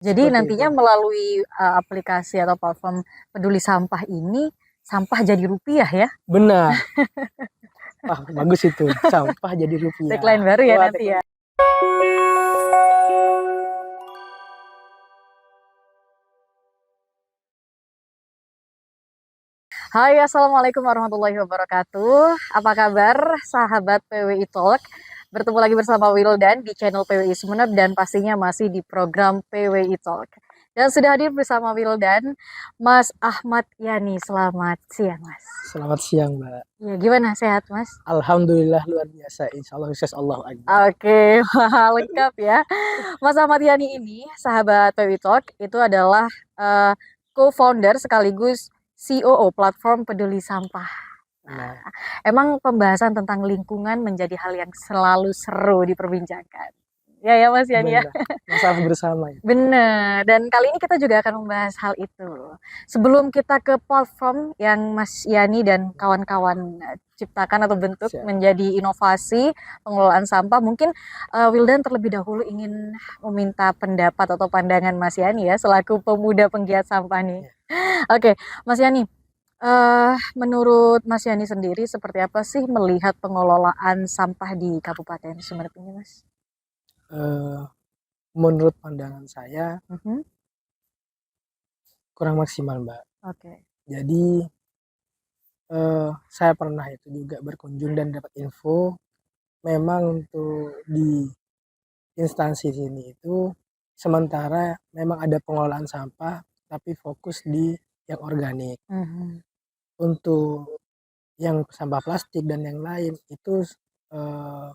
Jadi seperti itu. nantinya melalui aplikasi atau platform peduli sampah ini, sampah jadi rupiah ya? Benar. Wah, bagus itu. Sampah jadi rupiah. Tagline baru ya Wah, nanti ya. tagline. Hai, Assalamualaikum warahmatullahi wabarakatuh. Apa kabar sahabat PWI Talk? Bertemu lagi bersama Wildan di channel PWI Sumeneb dan pastinya masih di program PWI Talk. Dan sudah hadir bersama Wildan, Mas Ahmad Yani. Selamat siang, Mas. Selamat siang, Mbak. Ya, gimana sehat, Mas? Alhamdulillah luar biasa. Insya Allah sukses, Allahu Akbar. Oke, wah, lengkap ya. Mas Ahmad Yani ini, sahabat PWI Talk, itu adalah eh, co-founder sekaligus COO platform peduli sampah. Nah, Nah, emang pembahasan tentang lingkungan menjadi hal yang selalu seru diperbincangkan. Ya ya Mas Yani ya. benar. Masalah bersama ya. Bener. Dan kali ini kita juga akan membahas hal itu. Sebelum kita ke platform yang Mas Yani dan kawan-kawan ciptakan atau bentuk Siap. menjadi inovasi pengelolaan sampah, mungkin Wildan terlebih dahulu ingin meminta pendapat atau pandangan Mas Yani ya selaku pemuda penggiat sampah nih. Ya. Oke, Mas Yani, menurut Mas Yani sendiri seperti apa sih melihat pengelolaan sampah di Kabupaten Sumeneb ini, Mas? Eh, menurut pandangan saya Mhm. kurang maksimal, Mbak. Oke. Jadi saya pernah itu juga berkunjung dan dapat info memang untuk di instansi sini itu sementara memang ada pengelolaan sampah tapi fokus di yang organik. Mhm. Untuk yang sampah plastik dan yang lain itu eh,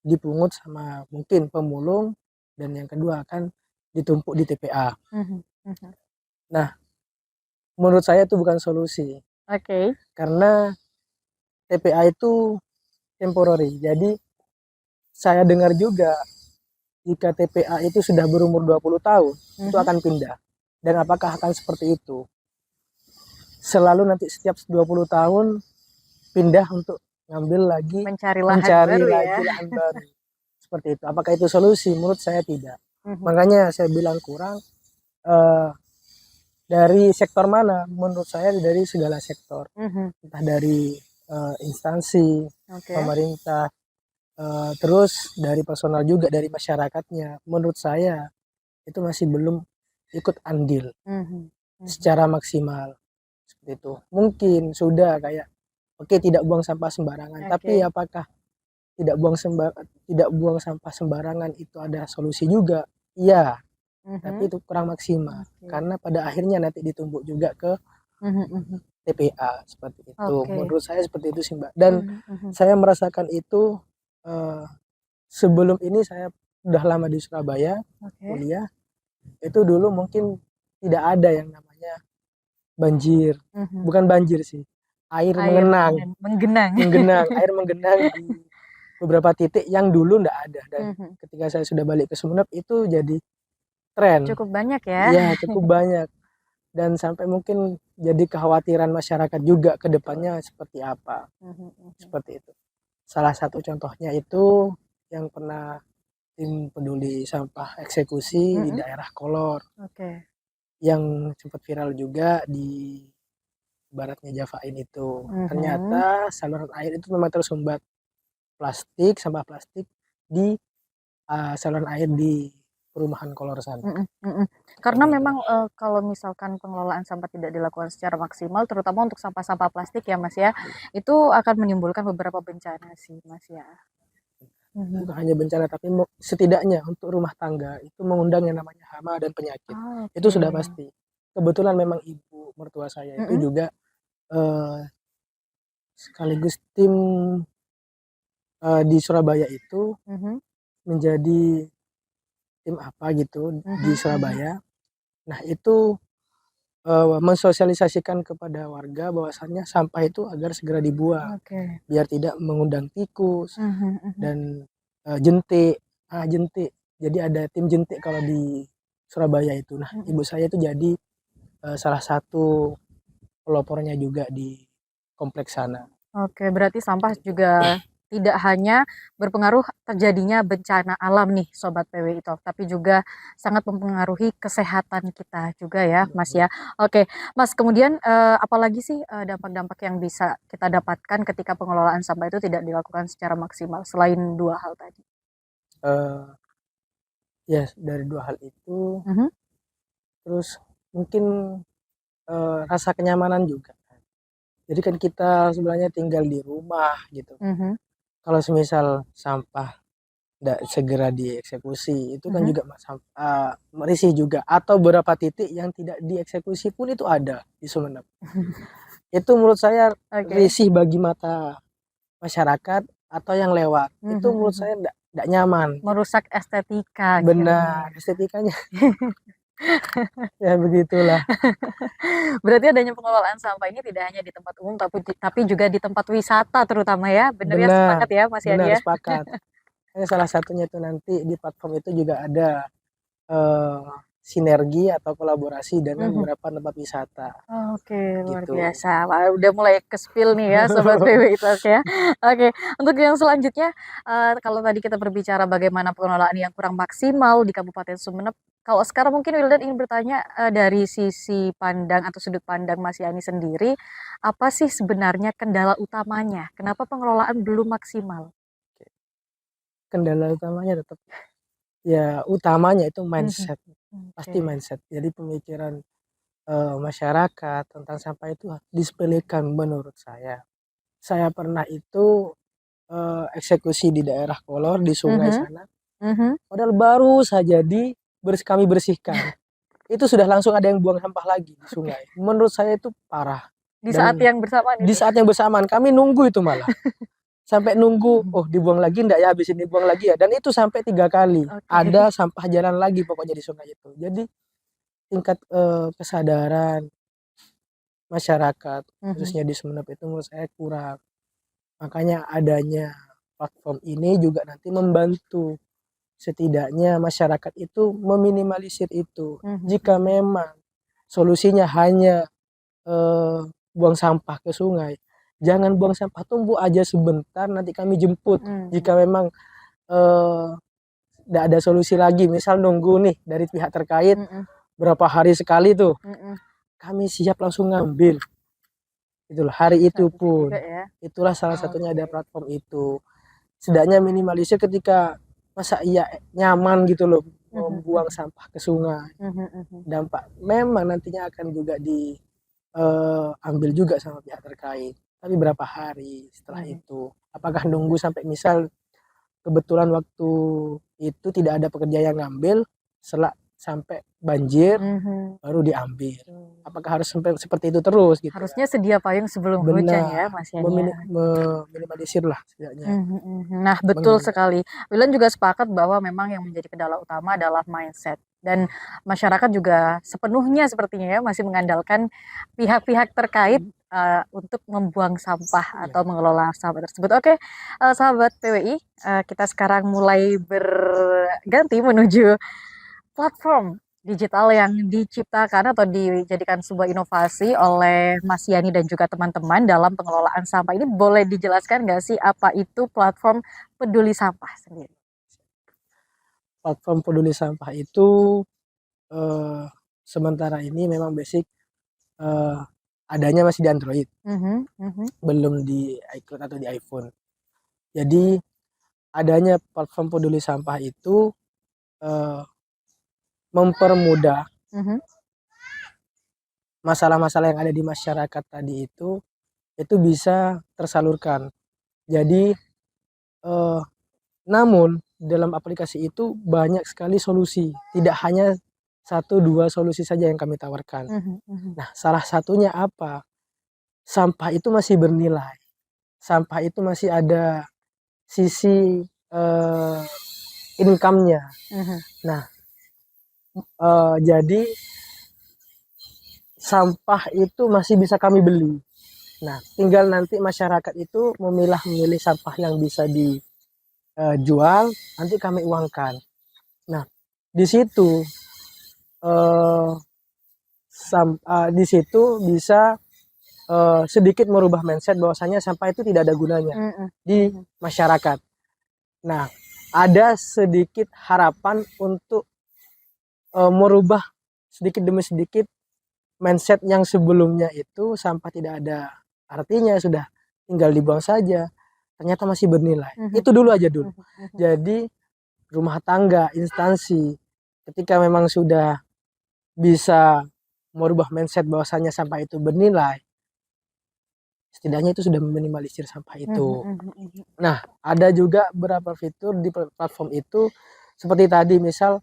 dipungut sama mungkin pemulung dan yang kedua akan ditumpuk di TPA. Mhm. Mhm. Nah, menurut saya itu bukan solusi Oke. karena TPA itu temporary. Jadi saya dengar juga jika TPA itu sudah berumur 20 tahun, itu Mhm. akan pindah. Dan apakah akan seperti itu? Selalu nanti setiap 20 tahun pindah untuk ngambil lagi, Mencari lahan mencari baru ya. lagi lahan baru. Seperti itu. Apakah itu solusi? Menurut saya tidak. Mhm. Makanya saya bilang kurang eh, dari sektor mana? Menurut saya dari segala sektor. Mhm. Entah dari instansi, Oke. pemerintah, terus dari personal juga dari masyarakatnya. Menurut saya itu masih belum ikut andil Mhm. Mhm. secara maksimal seperti itu. Mungkin sudah kayak oke tidak buang sampah sembarangan, tapi Oke. apakah tidak buang sampah sembarangan itu ada solusi juga? Iya, tapi Mhm. itu kurang maksimal Oke. karena pada akhirnya nanti ditumpuk juga ke Mhm. Mhm. TPA seperti itu. Oke. Menurut saya seperti itu sih, Mbak. Dan Mhm. Mhm. saya merasakan itu eh, sebelum ini saya udah lama di Surabaya Oke. kuliah. Itu dulu mungkin tidak ada yang namanya banjir. Mhm. Bukan banjir sih. Air Air mengenang, menggenang. air menggenang di beberapa titik yang dulu ndak ada dan Mhm. ketika saya sudah balik ke Sumeneb itu jadi tren. Cukup banyak ya. Ya, cukup banyak dan sampai mungkin jadi kekhawatiran masyarakat juga ke depannya seperti apa. Mhm. Mhm. Seperti itu. Salah satu contohnya itu yang pernah tim peduli sampah eksekusi di Mhm. daerah Kolor Oke. yang sempat viral juga di baratnya Javain itu. Mhm. Ternyata saluran air itu memang tersumbat plastik, sampah plastik di saluran air di perumahan Kolor sana. Mhm. Mhm. Karena Seperti itu. memang kalau misalkan pengelolaan sampah tidak dilakukan secara maksimal, terutama untuk sampah-sampah plastik ya Mas ya, itu akan menimbulkan beberapa bencana sih Mas ya. Mhm. Bukan hanya bencana tapi setidaknya untuk rumah tangga itu mengundang yang namanya hama dan penyakit. Itu Oke. sudah pasti. Kebetulan memang ibu mertua saya itu Mhm. juga eh, sekaligus tim di Surabaya itu Mhm. menjadi tim apa gitu di Mhm. Mhm. Surabaya. Nah, itu mensosialisasikan kepada warga bahwasannya sampah itu agar segera dibuang Oke. biar tidak mengundang tikus Mhm. Mhm. dan jentik. Jentik. Jadi ada tim jentik kalau di Surabaya itu. Nah, Mhm. ibu saya itu jadi salah satu pelopornya juga di kompleks sana. Oke, berarti sampah Seperti itu. juga tidak hanya berpengaruh terjadinya bencana alam nih Sobat PWI Talk, tapi juga sangat mempengaruhi kesehatan kita juga ya Mas ya. Oke, Mas, kemudian apalagi sih dampak-dampak yang bisa kita dapatkan ketika pengelolaan sampah itu tidak dilakukan secara maksimal selain dua hal tadi? Eh, ya dari dua hal itu, Mhm, terus mungkin rasa kenyamanan juga. Jadi kan kita sebenarnya tinggal di rumah gitu. mhm, Kalau semisal sampah tidak segera dieksekusi, itu kan mhm. juga risih juga. Atau beberapa titik yang tidak dieksekusi pun itu ada di Sumeneb. Itu menurut saya Oke. risih bagi mata masyarakat atau yang lewat. Itu Mhm, menurut mhm. saya tidak nyaman. Merusak estetika akhirnya Benar, ya. estetikanya ya begitulah. Berarti adanya pengelolaan sampah ini tidak hanya di tempat umum tapi juga di tempat wisata terutama ya. Bener ya, Benar, sepakat ya Mas Yani benar ya? sepakat. Salah satunya itu nanti di platform itu juga ada eh, sinergi atau kolaborasi dengan Mhm. beberapa tempat wisata Oke, luar gitu. biasa. Wah, udah mulai ke spill nih ya Sobat PWI Talk ya. Oke, untuk yang selanjutnya, kalau tadi kita berbicara bagaimana pengelolaan yang kurang maksimal di Kabupaten Sumeneb, kalau sekarang mungkin Wildan ingin bertanya dari sisi pandang atau sudut pandang Mas Yani sendiri, apa sih sebenarnya kendala utamanya? Kenapa pengelolaan belum maksimal? Kendala utamanya tetap ya utamanya itu Mhm. mindset, pasti Oke. mindset. Jadi pemikiran masyarakat tentang sampah itu disepelekan menurut saya. Saya pernah itu eksekusi di daerah kolor di sungai Mhm, sana, mhm. padahal baru saja kami bersihkan, itu sudah langsung ada yang buang sampah lagi di Oke. sungai. Menurut saya itu parah. Di saat Dan yang bersamaan di itu. saat yang bersamaan kami nunggu itu malah. Sampai nunggu, Mhm. oh dibuang lagi enggak ya, habis ini dibuang lagi ya. Dan itu sampai 3 kali. Oke. Ada sampah jalan lagi pokoknya di sungai itu. Jadi tingkat kesadaran masyarakat Mhm, khususnya di Sumeneb itu menurut saya kurang. Makanya adanya platform ini juga nanti membantu setidaknya masyarakat itu meminimalisir itu. mhm, Jika mhm. memang solusinya hanya eh, buang sampah ke sungai, jangan buang sampah, tunggu aja sebentar nanti kami jemput. Mhm, Jika memang tidak ada solusi lagi, misal nunggu nih dari pihak terkait mhm, berapa hari sekali tuh, mhm. kami siap langsung ngambil. Itulah hari Bisa itu bisa juga pun. ya. Itulah salah satunya Oke. ada platform itu. Setidaknya minimalisir ketika masa iya nyaman gitu loh Mhm, membuang mhm, sampah ke sungai. mhm, mhm, Dampak memang nantinya akan juga diambil juga sama pihak terkait. Tapi berapa hari setelah mhm, itu? Apakah nunggu sampai misal kebetulan waktu itu tidak ada pekerja yang ngambil, sampai banjir mhm. baru diambil? Betul. Apakah harus sampai seperti itu terus gitu kan? Harusnya sedia payung sebelum hujan ya, Benar, Mas Yani ya. meminimalisir lah setidaknya. Mhm, mhm. Nah, betul sekali. Wilan juga sepakat bahwa memang yang menjadi kendala utama adalah mindset. Dan masyarakat juga sepenuhnya sepertinya ya masih mengandalkan pihak-pihak terkait untuk membuang sampah Ya, atau mengelola sampah tersebut. Oke, sahabat PWI, kita sekarang mulai berganti menuju platform digital yang diciptakan atau dijadikan sebuah inovasi oleh Mas Yani dan juga teman-teman dalam pengelolaan sampah ini boleh dijelaskan nggak sih apa itu platform peduli sampah sendiri? platform peduli sampah itu eh, sementara ini memang basic eh, adanya masih di Android, Mhm, mhm, belum di iCloud atau di iPhone. Jadi adanya platform peduli sampah itu eh, mempermudah mhm, masalah-masalah yang ada di masyarakat tadi itu bisa tersalurkan. Jadi eh, namun dalam aplikasi itu banyak sekali solusi, tidak hanya satu dua solusi saja yang kami tawarkan. mhm, mhm, Nah, salah satunya apa? Sampah itu masih bernilai. Sampah itu masih ada sisi income-nya. mhm, Nah, jadi sampah itu masih bisa kami beli. Nah, tinggal nanti masyarakat itu memilih sampah yang bisa dijual, nanti kami uangkan. Nah, di situ di situ bisa sedikit merubah mindset bahwasanya sampah itu tidak ada gunanya Mm-mm. di masyarakat. Nah, ada sedikit harapan untuk merubah sedikit demi sedikit mindset yang sebelumnya itu sampah tidak ada artinya, sudah tinggal dibuang saja, ternyata masih bernilai. Itu dulu aja dulu. Jadi rumah tangga, instansi, ketika memang sudah bisa merubah mindset bahwasanya sampah itu bernilai, setidaknya itu sudah meminimalisir sampah itu. Nah, ada juga beberapa fitur di platform itu seperti tadi, misal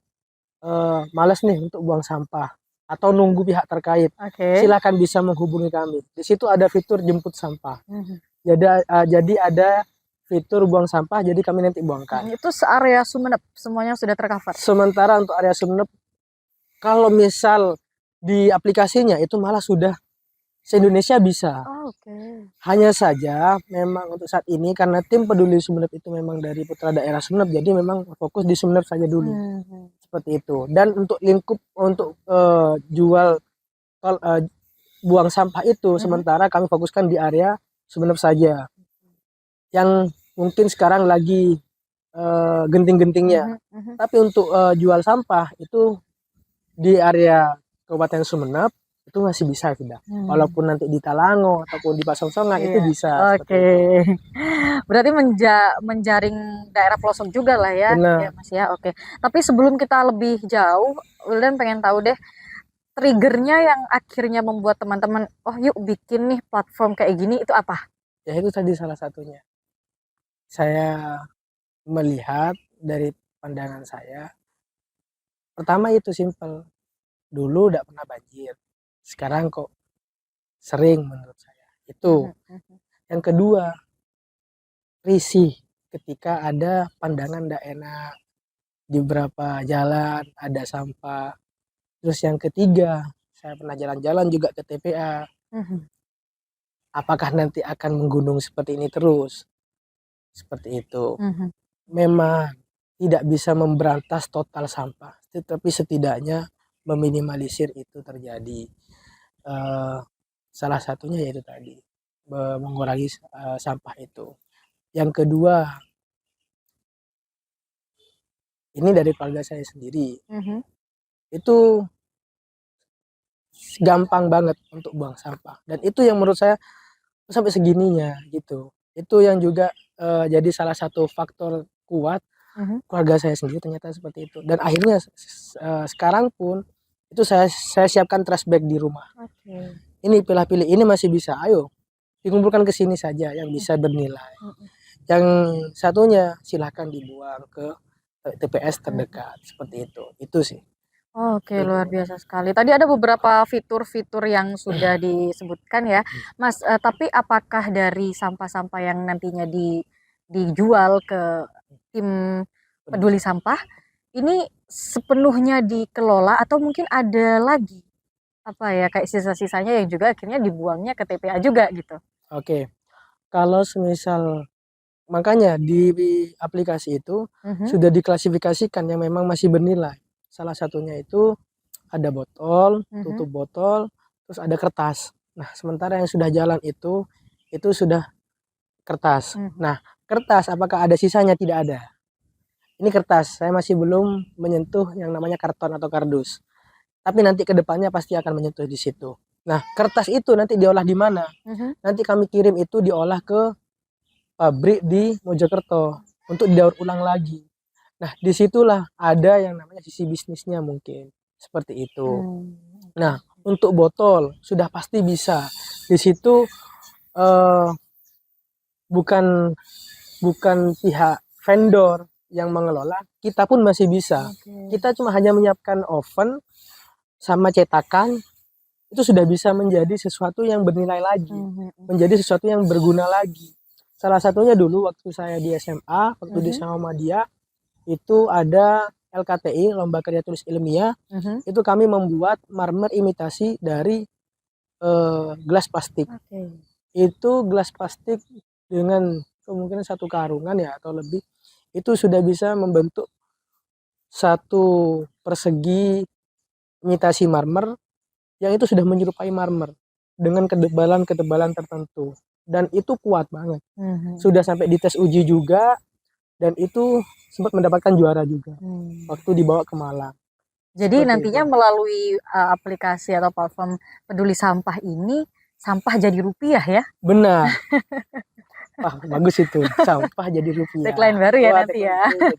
malas nih untuk buang sampah atau nunggu pihak terkait, Oke. silakan bisa menghubungi kami. Di situ ada fitur jemput sampah. Jadi ada fitur buang sampah, jadi kami nanti buangkan. Itu searea Sumeneb semuanya sudah tercover. Sementara untuk area Sumeneb, kalau misal di aplikasinya itu malah sudah se-Indonesia bisa. Oh, oke. Hanya saja memang untuk saat ini karena tim peduli Sumeneb itu memang dari putra daerah Sumeneb, jadi memang fokus di Sumeneb saja dulu. Seperti itu. Dan untuk lingkup untuk jual buang sampah itu sementara kami fokuskan di area Sumeneb saja. Yang mungkin sekarang lagi genting-gentingnya. Tapi untuk jual sampah itu di area Kabupaten Sumeneb itu masih bisa sudah. Walaupun nanti di Talango ataupun di Pasongsongan itu bisa. Oke. Berarti menjaring daerah pelosok juga lah ya. Benar. Ya, Mas ya. Oke. Tapi sebelum kita lebih jauh, Wildan pengen tahu deh triggernya yang akhirnya membuat teman-teman, oh yuk bikin nih platform kayak gini, itu apa? Ya itu tadi salah satunya. Saya melihat dari pandangan saya, pertama itu simple. Dulu udah pernah banjir, sekarang kok sering menurut saya. Itu. Yang kedua, risih ketika ada pandangan tidak enak di beberapa jalan ada sampah. Terus yang ketiga, saya pernah jalan-jalan juga ke TPA. Apakah nanti akan menggunung seperti ini terus? Seperti itu. Memang tidak bisa memberantas total sampah, tetapi setidaknya meminimalisir itu terjadi. Salah satunya yaitu tadi mengurangi sampah itu. Yang kedua, ini dari keluarga saya sendiri, itu gampang banget untuk buang sampah, dan itu yang menurut saya sampai segininya gitu. Itu yang juga jadi salah satu faktor kuat keluarga saya sendiri ternyata seperti itu. Dan akhirnya sekarang pun itu saya siapkan trash bag di rumah. Ini pilih-pilih ini masih bisa, ayo dikumpulkan ke sini saja yang bisa bernilai. Yang satunya silahkan dibuang ke TPS terdekat, seperti itu. Itu sih. Oke, luar biasa sekali. Tadi ada beberapa fitur-fitur yang sudah disebutkan ya, Mas. Tapi apakah dari sampah-sampah yang nantinya dijual ke tim peduli sampah, ini sepenuhnya dikelola atau mungkin ada lagi apa ya kayak sisa-sisanya yang juga akhirnya dibuangnya ke TPA juga gitu? Oke, kalau semisal makanya di aplikasi itu sudah diklasifikasikan yang memang masih bernilai. Salah satunya itu ada botol, tutup botol, terus ada kertas. Nah, sementara yang sudah jalan itu sudah kertas. Nah, kertas apakah ada sisanya? Tidak ada. Ini kertas, saya masih belum menyentuh yang namanya karton atau kardus. Tapi nanti ke depannya pasti akan menyentuh di situ. Nah, kertas itu nanti diolah di mana? Nanti kami kirim itu diolah ke pabrik di Mojokerto untuk didaur ulang lagi. Nah, disitulah ada yang namanya sisi bisnisnya mungkin seperti itu. Nah, untuk botol sudah pasti bisa. Di situ bukan pihak vendor yang mengelola, kita pun masih bisa. Kita cuma hanya menyiapkan oven sama cetakan, itu sudah bisa menjadi sesuatu yang bernilai lagi, menjadi sesuatu yang berguna lagi. Salah satunya dulu waktu saya di SMA, waktu di Muhammadiyah, itu ada LKTI, Lomba Karya Tulis Ilmiah, itu kami membuat marmer imitasi dari gelas plastik. Itu gelas plastik dengan kemungkinan satu karungan ya atau lebih, itu sudah bisa membentuk satu persegi imitasi marmer yang itu sudah menyerupai marmer. dengan ketebalan-ketebalan tertentu dan itu kuat banget. Mhm. Sudah sampai dites uji juga dan itu sempat mendapatkan juara juga waktu dibawa ke Malang. Jadi Seperti nantinya itu. melalui aplikasi atau platform peduli sampah ini, sampah jadi rupiah ya? Benar. Wah, bagus itu. Sampah jadi rupiah. Tagline baru ya Wah, nanti tagline ya. baru jadi